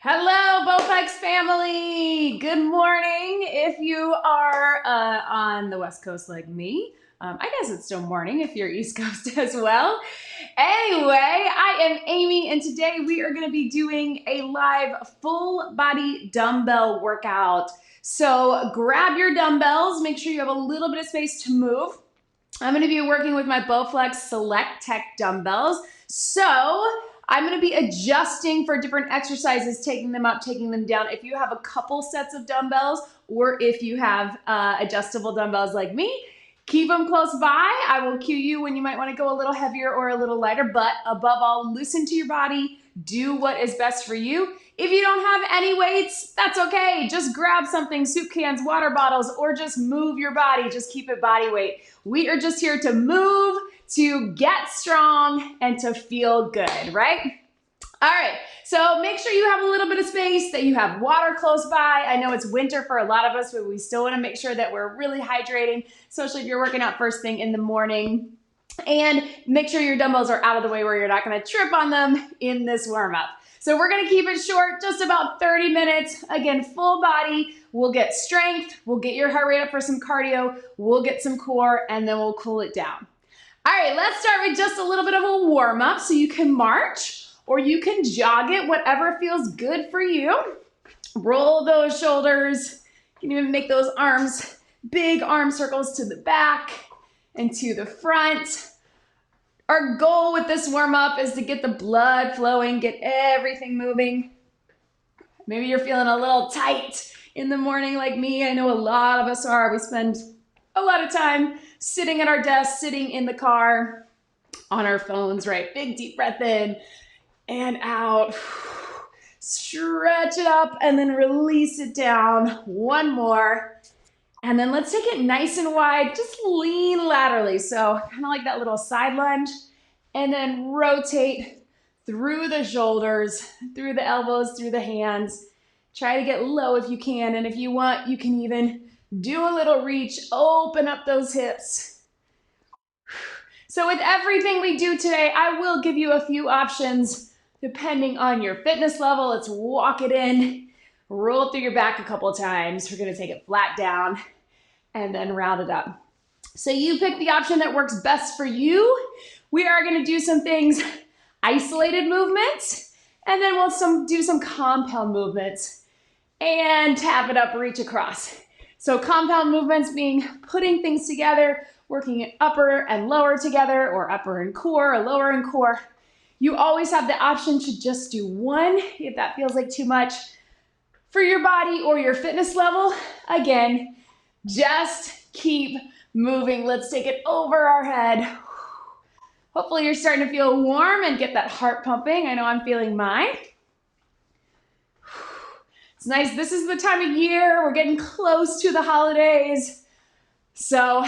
Hello, Bowflex family. Good morning. If you are on the West Coast like me, I guess it's still morning if you're East Coast as well. Anyway, I am Amy, and today we are going to be doing a live full body dumbbell workout. So grab your dumbbells. Make sure you have a little bit of space to move. I'm going to be working with my Bowflex Select Tech dumbbells. So I'm going to be adjusting for different exercises, taking them up, taking them down. If you have a couple sets of dumbbells, or if you have adjustable dumbbells like me, keep them close by. I will cue you when you might want to go a little heavier or a little lighter, but above all, listen to your body. Do what is best for you. If you don't have any weights, that's okay. Just grab something, soup cans, water bottles, or just move your body. Just keep it body weight. We are just here to move, to get strong, and to feel good, right? All right, so make sure you have a little bit of space, that you have water close by. I know it's winter for a lot of us, but we still want to make sure that we're really hydrating, especially if you're working out first thing in the morning. And make sure your dumbbells are out of the way where you're not going to trip on them in this warm-up. So we're going to keep it short, just about 30 minutes. Again, full body. We'll get strength. We'll get your heart rate up for some cardio. We'll get some core, and then we'll cool it down. All right, let's start with just a little bit of a warm-up. So you can march or you can jog it, whatever feels good for you. Roll those shoulders. You can even make those arms, big arm circles to the back and to the front. Our goal with this warm-up is to get the blood flowing, get everything moving. Maybe you're feeling a little tight in the morning like me. I know a lot of us are. We spend a lot of time sitting at our desk, sitting in the car, on our phones, right? Big deep breath in and out. Stretch it up and then release it down. One more. And then let's take it nice and wide. Just lean laterally. So kind of like that little side lunge. And then rotate through the shoulders, through the elbows, through the hands. Try to get low if you can. And if you want, you can even do a little reach. Open up those hips. So with everything we do today, I will give you a few options depending on your fitness level. Let's walk it in. Roll through your back a couple of times. We're going to take it flat down and then round it up. So you pick the option that works best for you. We are going to do some things, isolated movements, and then we'll do some compound movements and tap it up, reach across. So compound movements being putting things together, working it upper and lower together, or upper and core, or lower and core. You always have the option to just do one if that feels like too much for your body or your fitness level. Again, just keep moving. Let's take it over our head. Hopefully you're starting to feel warm and get that heart pumping. I know I'm feeling mine. It's nice. This is the time of year. We're getting close to the holidays. So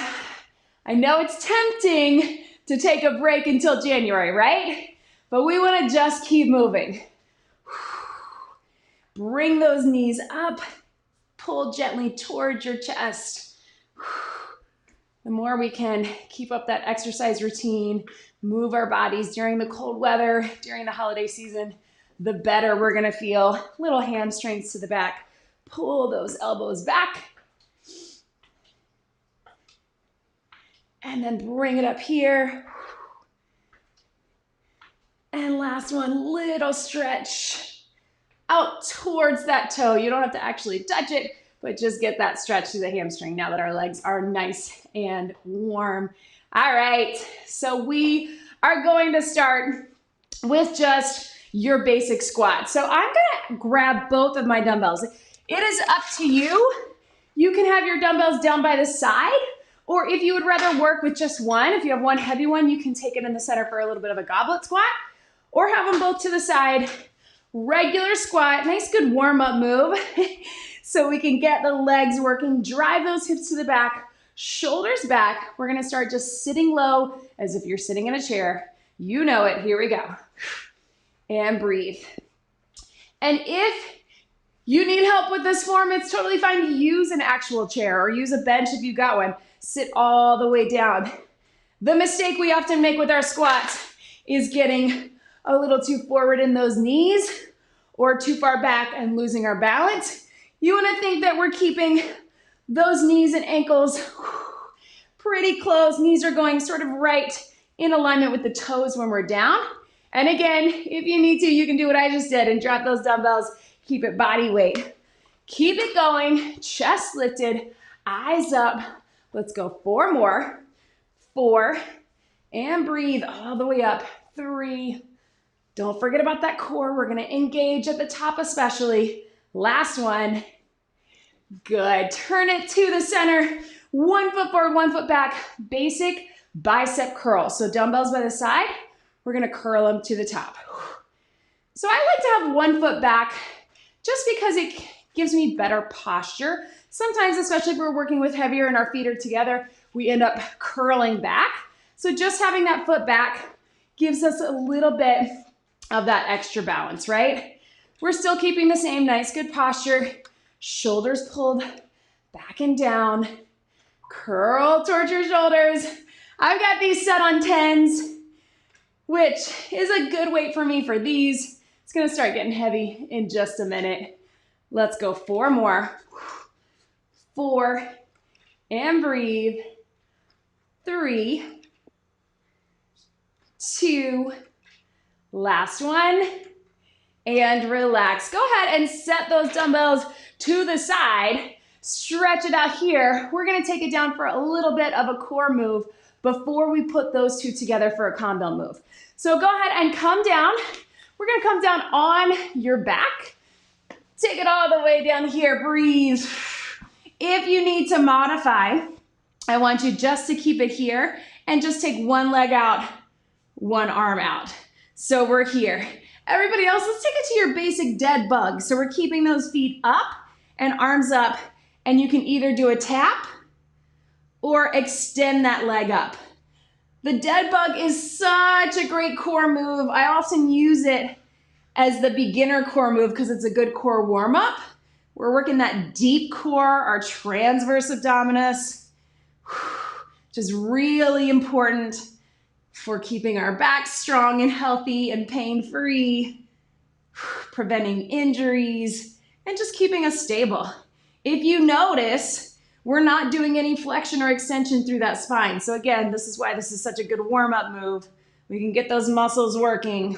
I know it's tempting to take a break until January, right? But we want to just keep moving. Bring those knees up. Pull gently towards your chest. The more we can keep up that exercise routine, move our bodies during the cold weather, during the holiday season, the better we're going to feel. Little hamstrings to the back. Pull those elbows back. And then bring it up here. And last one, little stretch out towards that toe. You don't have to actually touch it, but just get that stretch through the hamstring now that our legs are nice and warm. All right, so we are going to start with just your basic squat. So I'm gonna grab both of my dumbbells. It is up to you. You can have your dumbbells down by the side, or if you would rather work with just one, if you have one heavy one, you can take it in the center for a little bit of a goblet squat, or have them both to the side. Regular squat, nice good warm-up move. So we can get the legs working, drive those hips to the back, shoulders back. We're gonna start just sitting low as if you're sitting in a chair. You know it, here we go. And breathe. And if you need help with this form, it's totally fine to use an actual chair or use a bench if you got one. Sit all the way down. The mistake we often make with our squats is getting a little too forward in those knees or too far back and losing our balance. You want to think that we're keeping those knees and ankles pretty close. Knees are going sort of right in alignment with the toes when we're down. And again, if you need to, you can do what I just did and drop those dumbbells. Keep it body weight. Keep it going, chest lifted, eyes up. Let's go 4 more. 4, and breathe all the way up. 3. Don't forget about that core. We're gonna engage at the top especially. Last one. Good, turn it to the center. 1 foot forward, 1 foot back. Basic bicep curl. So dumbbells by the side, we're gonna curl them to the top. So I like to have 1 foot back just because it gives me better posture. Sometimes, especially if we're working with heavier and our feet are together, we end up curling back. So just having that foot back gives us a little bit of that extra balance, right? We're still keeping the same nice, good posture. Shoulders pulled back and down. Curl towards your shoulders. I've got these set on 10s, which is a good weight for me for these. It's gonna start getting heavy in just a minute. Let's go 4 more. 4, and breathe. 3, 2, last one, and relax. Go ahead and set those dumbbells to the side. Stretch it out here. We're gonna take it down for a little bit of a core move before we put those two together for a combo move. So go ahead and come down. We're gonna come down on your back. Take it all the way down here, breathe. If you need to modify, I want you just to keep it here and just take one leg out, one arm out. So we're here. Everybody else, let's take it to your basic dead bug. So we're keeping those feet up and arms up, and you can either do a tap or extend that leg up. The dead bug is such a great core move. I often use it as the beginner core move because it's a good core warm up. We're working that deep core, our transverse abdominis, which is really important for keeping our back strong and healthy and pain-free, preventing injuries, and just keeping us stable. If you notice, we're not doing any flexion or extension through that spine. So again, this is why this is such a good warm-up move. We can get those muscles working.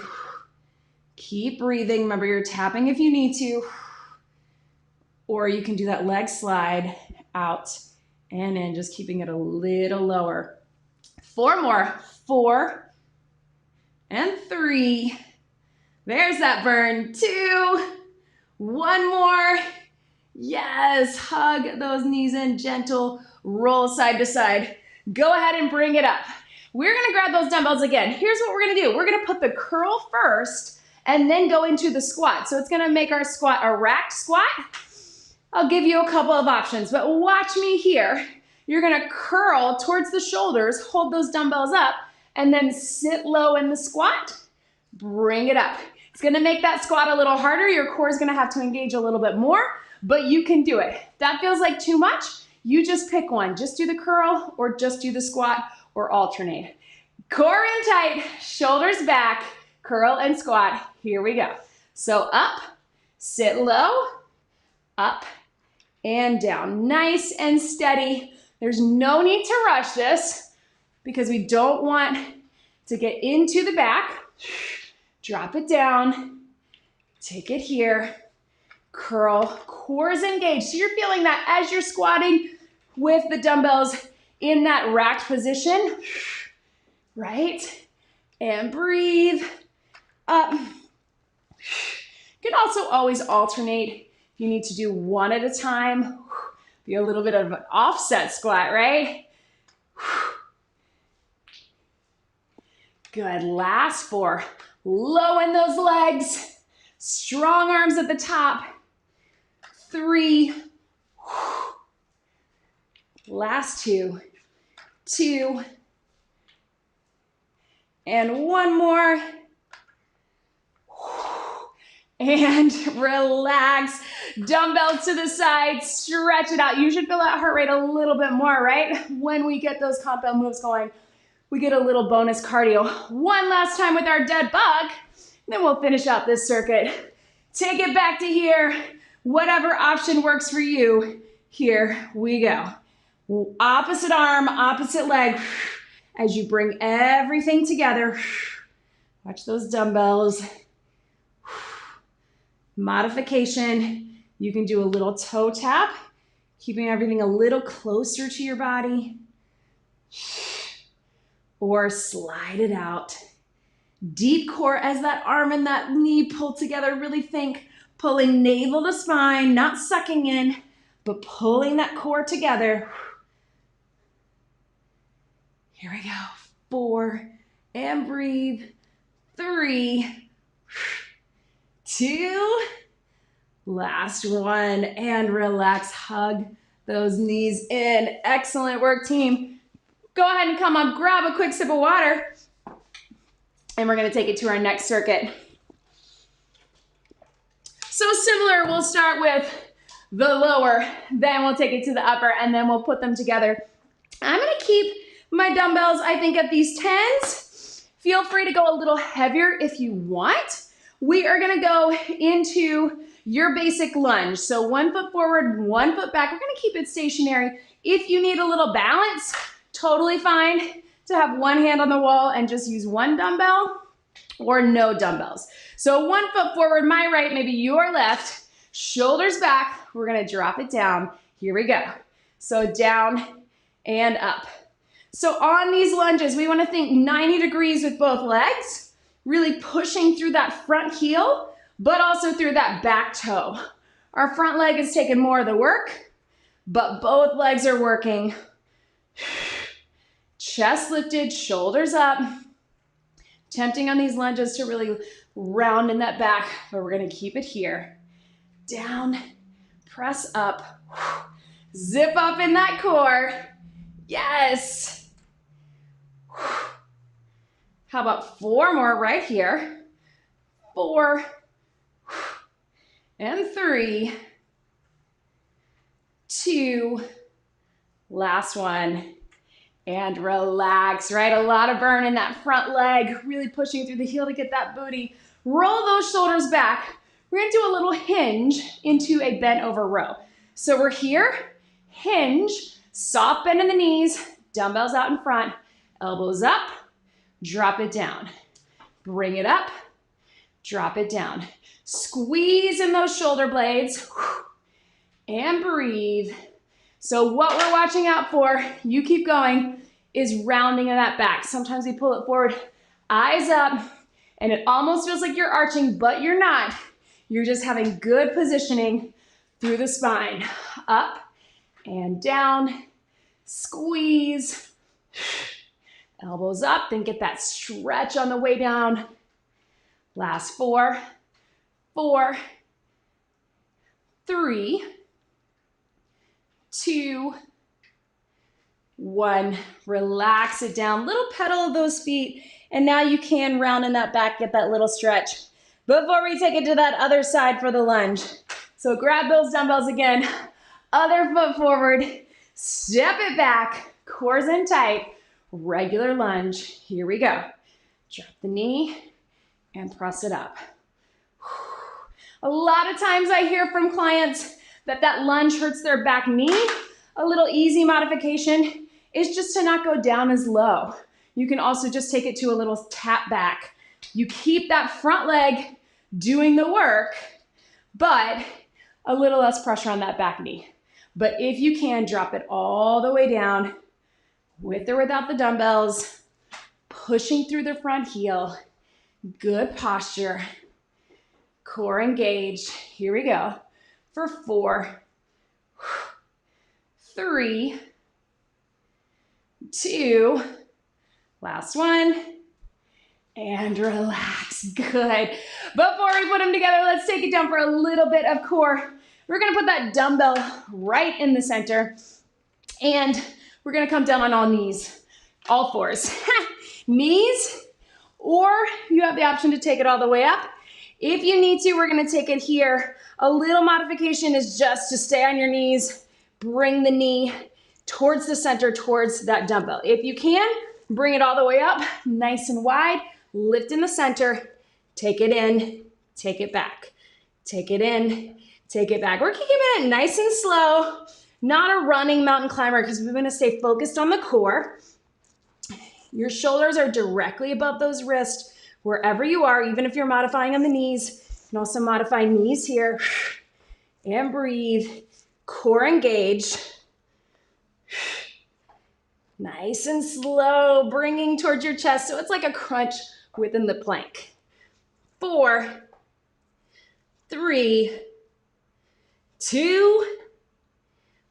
Keep breathing. Remember, you're tapping if you need to. Or you can do that leg slide out and in, just keeping it a little lower. 4 more. 4 and 3. There's that burn. 2. 1 more. Yes, hug those knees in, gentle roll side to side. Go ahead and bring it up. We're gonna grab those dumbbells again. Here's what we're gonna do. We're gonna put the curl first and then go into the squat. So it's gonna make our squat a racked squat. I'll give you a couple of options, but watch me here. You're gonna curl towards the shoulders, hold those dumbbells up, and then sit low in the squat, bring it up. It's gonna make that squat a little harder. Your core is gonna have to engage a little bit more, but you can do it. If that feels like too much, you just pick one. Just do the curl or just do the squat or alternate. Core in tight, shoulders back, curl and squat. Here we go. So up, sit low, up and down. Nice and steady. There's no need to rush this because we don't want to get into the back. Drop it down, take it here, curl, core is engaged. So you're feeling that as you're squatting with the dumbbells in that racked position, right? And breathe up. You can also always alternate. You need to do one at a time. Be a little bit of an offset squat, right? Good, last 4. Low in those legs. Strong arms at the top. 3. Last 2. 2. And 1 more. And relax. Dumbbells to the side, stretch it out. You should feel that heart rate a little bit more, right? When we get those compound moves going, we get a little bonus cardio. One last time with our dead bug, then we'll finish out this circuit take it back to here. Whatever option works for you, here we go. Opposite arm, opposite leg. As you bring everything together, watch those dumbbells. Modification, you can do a little toe tap, keeping everything a little closer to your body, or slide it out. Deep core as that arm and that knee pull together. Really think pulling navel to spine, not sucking in, but pulling that core together. Here we go. 4, and breathe. 3, 2, last one, and relax. Hug those knees in. Excellent work, team. Go ahead and come up, grab a quick sip of water, and we're gonna take it to our next circuit. So similar, we'll start with the lower, then we'll take it to the upper, and then we'll put them together. I'm gonna keep my dumbbells, I think, at these 10s. Feel free to go a little heavier if you want. We are gonna go into your basic lunge. So 1 foot forward, 1 foot back. We're gonna keep it stationary. If you need a little balance, totally fine to have one hand on the wall and just use one dumbbell or no dumbbells. So 1 foot forward, my right, maybe your left, shoulders back. We're gonna drop it down. Here we go. So down and up. So on these lunges, we wanna think 90 degrees with both legs, really pushing through that front heel, but also through that back toe. Our front leg is taking more of the work, but both legs are working. Chest lifted, shoulders up. Tempting on these lunges to really round in that back, but we're gonna keep it here. Down, press up, zip up in that core. Yes. How about 4 more right here? 4, and 3, 2, last one, and relax, right? A lot of burn in that front leg, really pushing through the heel to get that booty. Roll those shoulders back. We're gonna do a little hinge into a bent over row. So we're here, hinge, soft bend in the knees, dumbbells out in front, elbows up, drop it down. Bring it up, drop it down. Squeeze in those shoulder blades, and breathe. So what we're watching out for, you keep going, is rounding in that back. Sometimes we pull it forward, eyes up, and it almost feels like you're arching, but you're not. You're just having good positioning through the spine. Up and down, squeeze, elbows up, then get that stretch on the way down. Last 4, 4, 3, 2, 1. Relax it down. Little pedal of those feet. And now you can round in that back, get that little stretch before we take it to that other side for the lunge. So grab those dumbbells again. Other foot forward. Step it back. Core's in tight. Regular lunge. Here we go. Drop the knee and press it up. A lot of times I hear from clients that lunge hurts their back knee. A little easy modification is just to not go down as low. You can also just take it to a little tap back. You keep that front leg doing the work, but a little less pressure on that back knee. But if you can, drop it all the way down with or without the dumbbells, pushing through the front heel. Good posture. Core engaged. Here we go. For 4, 3, 2, last one, and relax. Good. Before we put them together, let's take it down for a little bit of core. We're gonna put that dumbbell right in the center, and we're gonna come down on all knees, all 4s. Knees, or you have the option to take it all the way up. If you need to, we're gonna take it here. A little modification is just to stay on your knees, bring the knee towards the center, towards that dumbbell. If you can, bring it all the way up, nice and wide, lift in the center, take it in, take it back. Take it in, take it back. We're keeping it nice and slow, not a running mountain climber because we want to stay focused on the core. Your shoulders are directly above those wrists wherever you are, even if you're modifying on the knees. You can also modify knees here. And breathe. Core engaged. Nice and slow, bringing towards your chest. So it's like a crunch within the plank. 4, 3, 2,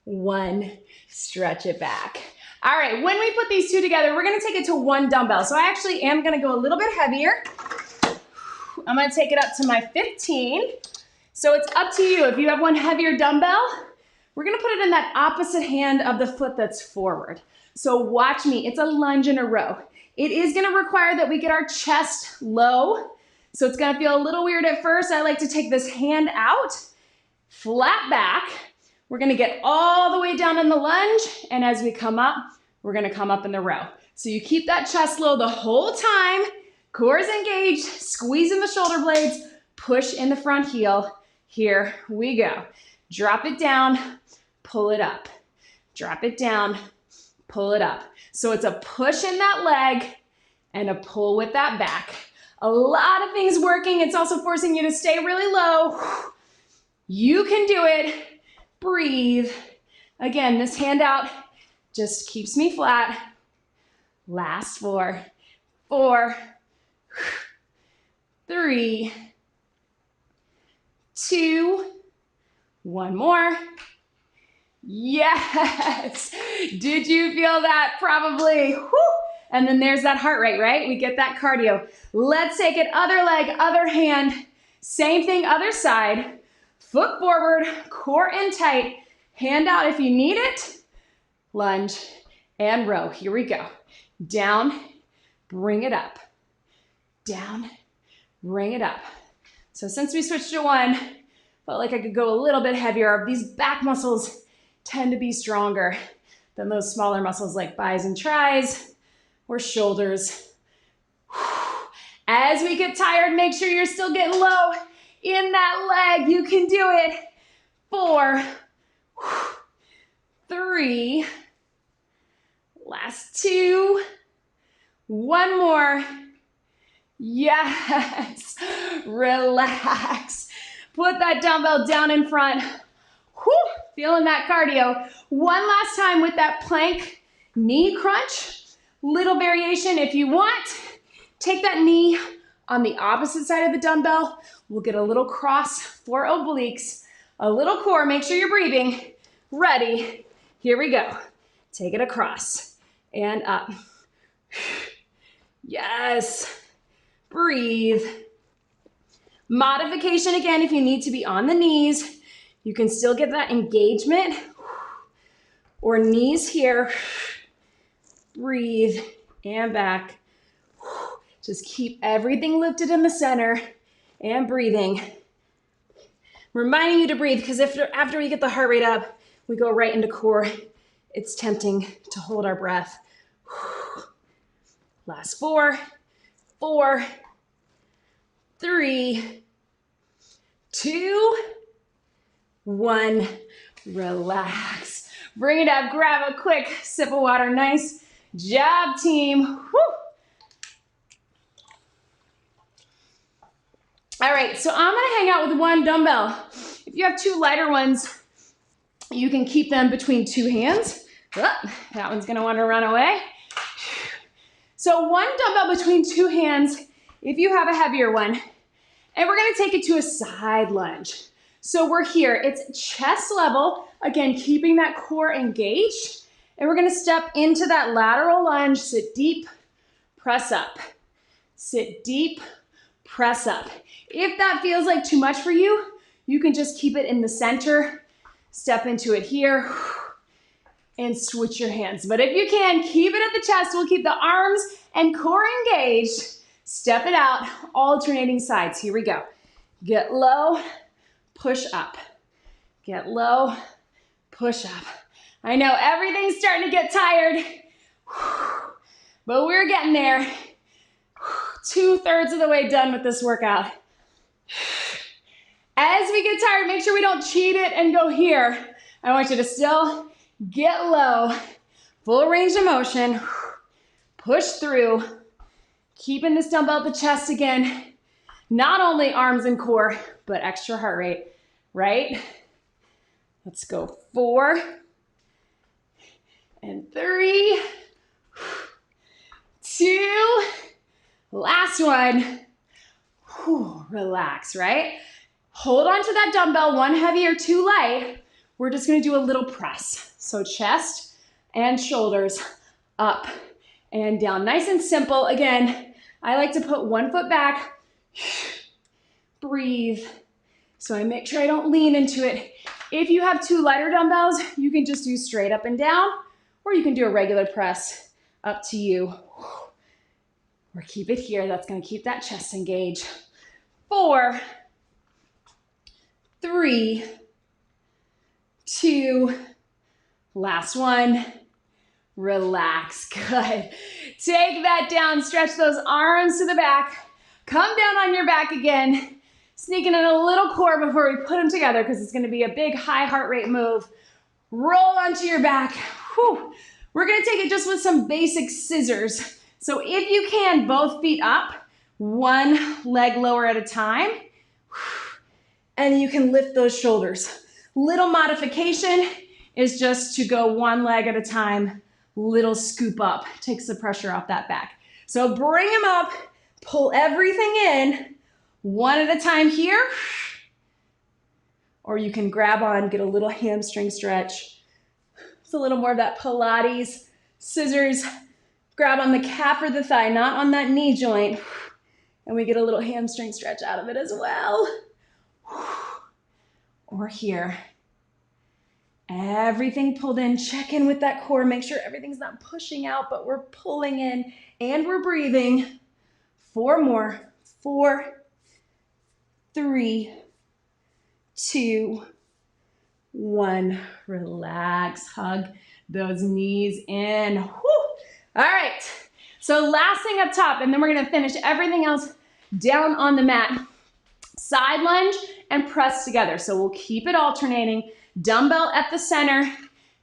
1. Stretch it back. All right, when we put these two together, we're gonna take it to 1 dumbbell. So I actually am gonna go a little bit heavier. I'm gonna take it up to my 15. So it's up to you. If you have one heavier dumbbell, we're gonna put it in that opposite hand of the foot that's forward. So watch me, it's a lunge in a row. It is gonna require that we get our chest low. So it's gonna feel a little weird at first. I like to take this hand out, flat back. We're gonna get all the way down in the lunge, and as we come up, we're gonna come up in the row. So you keep that chest low the whole time, core is engaged, squeeze in the shoulder blades, push in the front heel. Here we go. Drop it down, pull it up. Drop it down, pull it up. So it's a push in that leg and a pull with that back. A lot of things working. It's also forcing you to stay really low. You can do it. Breathe. Again, this hand out just keeps me flat. Last 4, 4, 3, 2, 1 more. Yes. Did you feel that? Probably. Whew. And then there's that heart rate, right? We get that cardio. Let's take it other leg, other hand. Same thing, other side. Foot forward, core in tight. Hand out if you need it. Lunge and row. Here we go. Down, bring it up. Down, bring it up. So since we switched to 1, felt like I could go a little bit heavier. These back muscles tend to be stronger than those smaller muscles like bis and tris or shoulders. As we get tired, make sure you're still getting low in that leg. You can do it. 4, 3, last 2, 1 more. Yes, relax. Put that dumbbell down in front. Whew, feeling that cardio. One last time with that plank knee crunch. Little variation if you want. Take that knee on the opposite side of the dumbbell. We'll get a little cross for obliques, a little core. Make sure you're breathing. Ready. Here we go. Take it across and up. Yes. Breathe. Modification again, if you need to be on the knees, you can still get that engagement. Or knees here. Breathe and back. Just keep everything lifted in the center and breathing. Reminding you to breathe because after we get the heart rate up, we go right into core. It's tempting to hold our breath. Last 4, 4, 3, 2, 1. Relax. Bring it up. Grab a quick sip of water. Nice job, team. Woo. All right, so I'm gonna hang out with 1 dumbbell. If you have 2 lighter ones, you can keep them between 2 hands. Oh, that one's gonna wanna run away. So 1 dumbbell between 2 hands if you have a heavier one. And we're gonna take it to a side lunge. So we're here, it's chest level. Again, keeping that core engaged. And we're gonna step into that lateral lunge, sit deep, press up. Sit deep, press up. If that feels like too much for you, you can just keep it in the center, step into it here, and switch your hands. But if you can, keep it at the chest. We'll keep the arms and core engaged. Step it out, alternating sides. Here we go. Get low, push up. Get low, push up. I know everything's starting to get tired, but we're getting there. 2/3 of the way done with this workout. As we get tired, make sure we don't cheat it and go here. I want you to still get low, full range of motion, push through, keeping this dumbbell at the chest again. Not only arms and core, but extra heart rate, right? Let's go 4 and 3, 2, last one. Relax, right? Hold on to that dumbbell, one heavy or two light. We're just gonna do a little press. So chest and shoulders up and down. Nice and simple. Again, I like to put one foot back, breathe. So I make sure I don't lean into it. If you have two lighter dumbbells, you can just do straight up and down, or you can do a regular press, up to you. Or keep it here, that's gonna keep that chest engaged. 4, 3, 2, last one. Relax, good. Take that down, stretch those arms to the back. Come down on your back again. Sneaking in a little core before we put them together because it's gonna be a big high heart rate move. Roll onto your back. Whew. We're gonna take it just with some basic scissors. So if you can, both feet up, one leg lower at a time, and you can lift those shoulders. Little modification is just to go one leg at a time, little scoop up, takes the pressure off that back. So bring them up, pull everything in, one at a time here, or you can grab on, get a little hamstring stretch. It's a little more of that Pilates, scissors, grab on the calf or the thigh, not on that knee joint, and we get a little hamstring stretch out of it as well. Or here. Everything pulled in, check in with that core, make sure everything's not pushing out, but we're pulling in and we're breathing. 4 more, 4, 3, 2, 1. Relax, hug those knees in. Whew. All right, so last thing up top, and then we're gonna finish everything else down on the mat. Side lunge and press together. So we'll keep it alternating. Dumbbell at the center,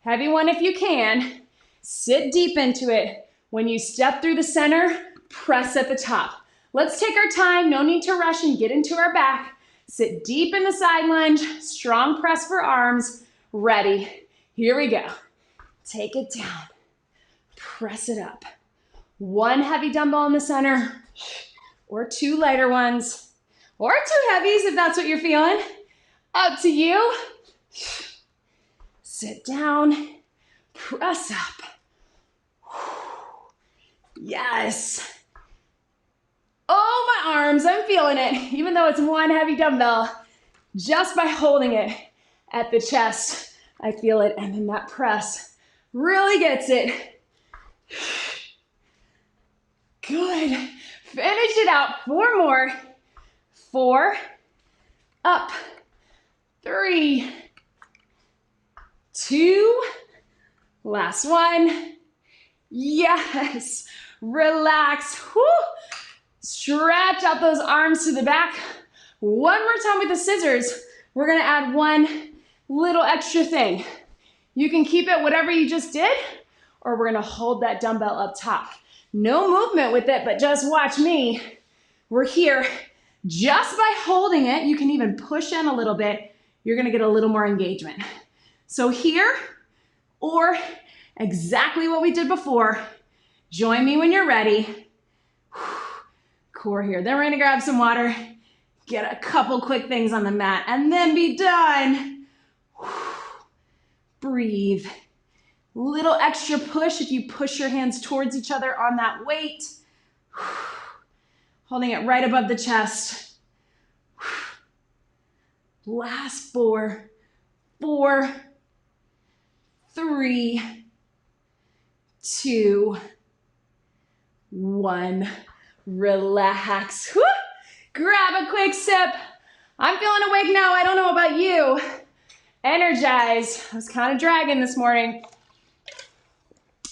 heavy one if you can. Sit deep into it. When you step through the center, press at the top. Let's take our time, no need to rush and get into our back. Sit deep in the side lunge, strong press for arms. Ready, here we go. Take it down, press it up. One heavy dumbbell in the center, or two lighter ones, or two heavies if that's what you're feeling. Up to you. Sit down, press up. Yes. Oh, my arms, I'm feeling it. Even though it's one heavy dumbbell, just by holding it at the chest, I feel it. And then that press really gets it. Good. Finish it out. 4 more. 4, up, 3, 2, last one. Yes, relax. Whew. Stretch out those arms to the back. One more time with the scissors. We're gonna add one little extra thing. You can keep it whatever you just did, or we're gonna hold that dumbbell up top. No movement with it, but just watch me. We're here. Just by holding it, you can even push in a little bit. You're gonna get a little more engagement. So here, or exactly what we did before. Join me when you're ready. Core here. Then we're gonna grab some water, get a couple quick things on the mat, and then be done. Breathe. Little extra push if you push your hands towards each other on that weight. Holding it right above the chest. Last 4, 4, 3, 2, 1. Relax. Woo! Grab a quick sip. I'm feeling awake now. I don't know about you. Energized. I was kind of dragging this morning,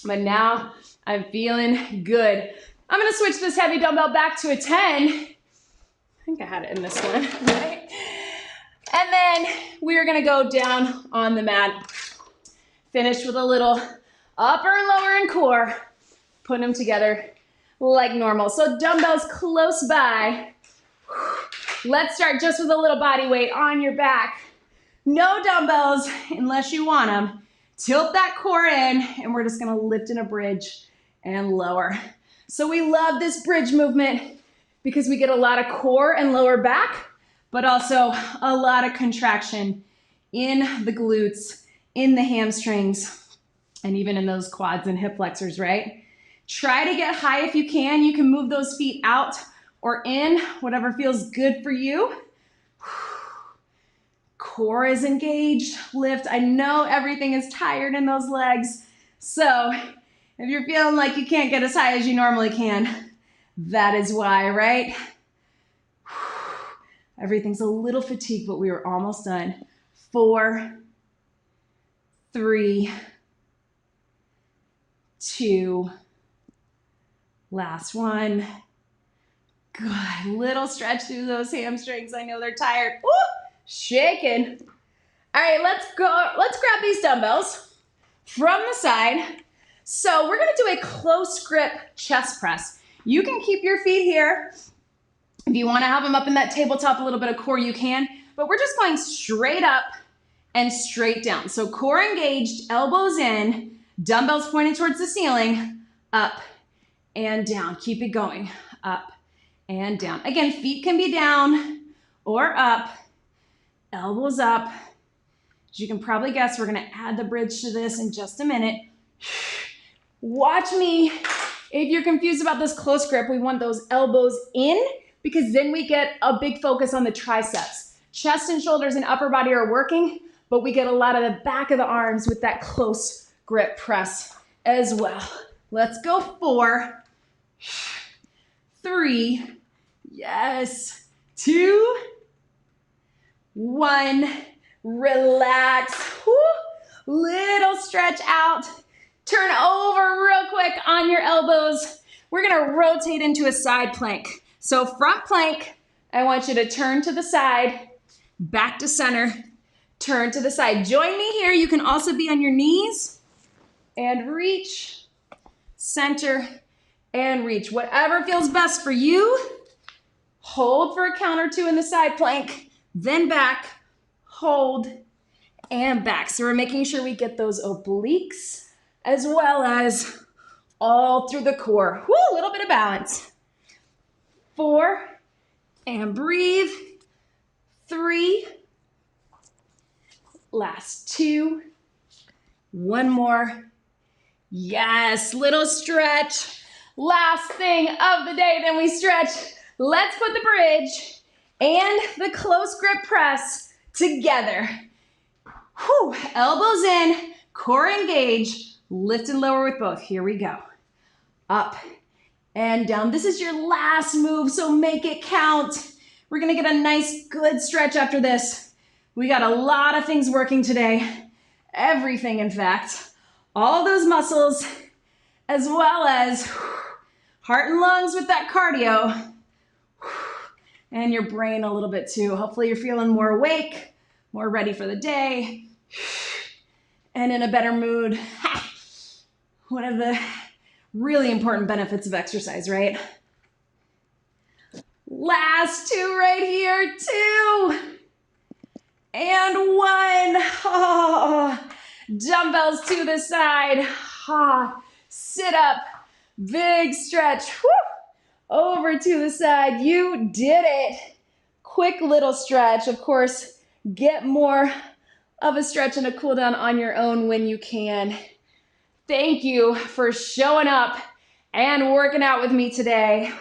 but now I'm feeling good. I'm gonna switch this heavy dumbbell back to a 10. I think I had it in this one, right? And then we're gonna go down on the mat. Finish with a little upper, lower, and core. Put them together like normal. So dumbbells close by. Let's start just with a little body weight on your back. No dumbbells unless you want them. Tilt that core in, and we're just gonna lift in a bridge and lower. So we love this bridge movement because we get a lot of core and lower back, but also a lot of contraction in the glutes, in the hamstrings, and even in those quads and hip flexors, right? Try to get high if you can. You can move those feet out or in, whatever feels good for you. Core is engaged, lift. I know everything is tired in those legs. So if you're feeling like you can't get as high as you normally can, that is why, right? Everything's a little fatigued, but we are almost done. 4, 3, 2, last one. Good, little stretch through those hamstrings. I know they're tired. Woo! Shaking. All right, let's grab these dumbbells from the side. So we're gonna do a close grip chest press. You can keep your feet here. If you wanna have them up in that tabletop, a little bit of core, you can, but we're just going straight up and straight down. So core engaged, elbows in, dumbbells pointed towards the ceiling, up and down. Keep it going, up and down. Again, feet can be down or up, elbows up. As you can probably guess, we're gonna add the bridge to this in just a minute. Watch me. If you're confused about this close grip, we want those elbows in because then we get a big focus on the triceps. Chest and shoulders and upper body are working, but we get a lot of the back of the arms with that close grip press as well. Let's go 4, 3, yes, 2, 1, relax. Woo. Little stretch out. Turn over real quick on your elbows. We're gonna rotate into a side plank. So front plank, I want you to turn to the side, back to center, turn to the side. Join me here. You can also be on your knees and reach, center, and reach. Whatever feels best for you. Hold for a count or 2 in the side plank, then back, hold, and back. So we're making sure we get those obliques as well as all through the core. Woo, a little bit of balance. 4, and breathe. 3, last 2, 1 more. Yes, little stretch. Last thing of the day, then we stretch. Let's put the bridge and the close grip press together. Whew. Elbows in, core engaged, lift and lower with both. Here we go. Up and down. This is your last move, so make it count. We're gonna get a nice, good stretch after this. We got a lot of things working today. Everything, in fact. All those muscles, as well as heart and lungs with that cardio. And your brain a little bit too. Hopefully you're feeling more awake, more ready for the day, and in a better mood. One of the really important benefits of exercise, right? Last 2 right here, 2 and 1. Oh, dumbbells to the side. Sit up, big stretch. Woo. Over to the side. You did it. Quick little stretch. Of course, get more of a stretch and a cool down on your own when you can. Thank you for showing up and working out with me today.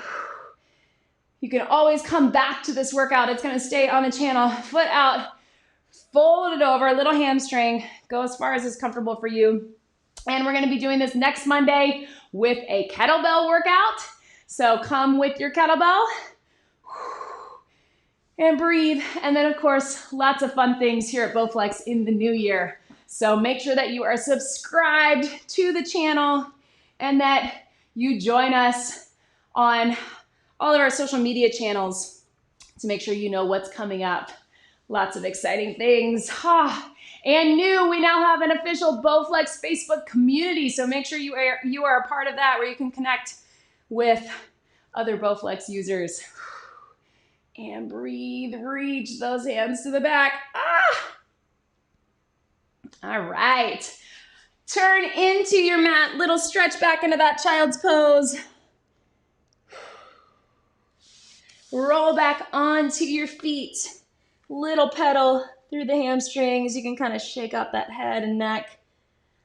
You can always come back to this workout. It's going to stay on the channel. Foot out, fold it over, a little hamstring. Go as far as is comfortable for you. And we're going to be doing this next Monday with a kettlebell workout. So come with your kettlebell and breathe. And then, of course, lots of fun things here at Bowflex in the new year. So make sure that you are subscribed to the channel and that you join us on all of our social media channels to make sure you know what's coming up. Lots of exciting things. And new, we now have an official Bowflex Facebook community, so make sure you are a part of that, where you can connect with other Bowflex users. And breathe, reach those hands to the back. All right. Turn into your mat, little stretch back into that child's pose. Roll back onto your feet. Little pedal through the hamstrings. You can kind of shake out that head and neck.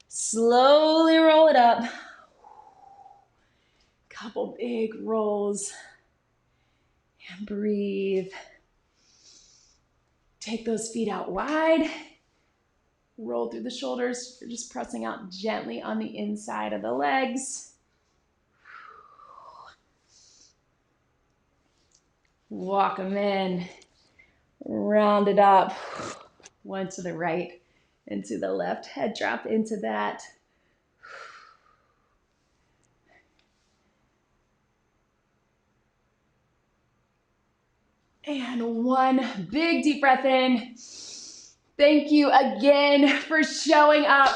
Slowly roll it up. Couple big rolls. And breathe. Take those feet out wide. Roll through the shoulders. You're just pressing out gently on the inside of the legs. Walk them in. Round it up. One to the right and to the left. Head drop into that. And one big deep breath in. Thank you again for showing up,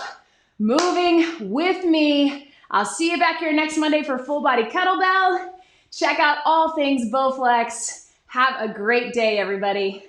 moving with me. I'll see you back here next Monday for full body kettlebell. Check out all things Bowflex. Have a great day, everybody.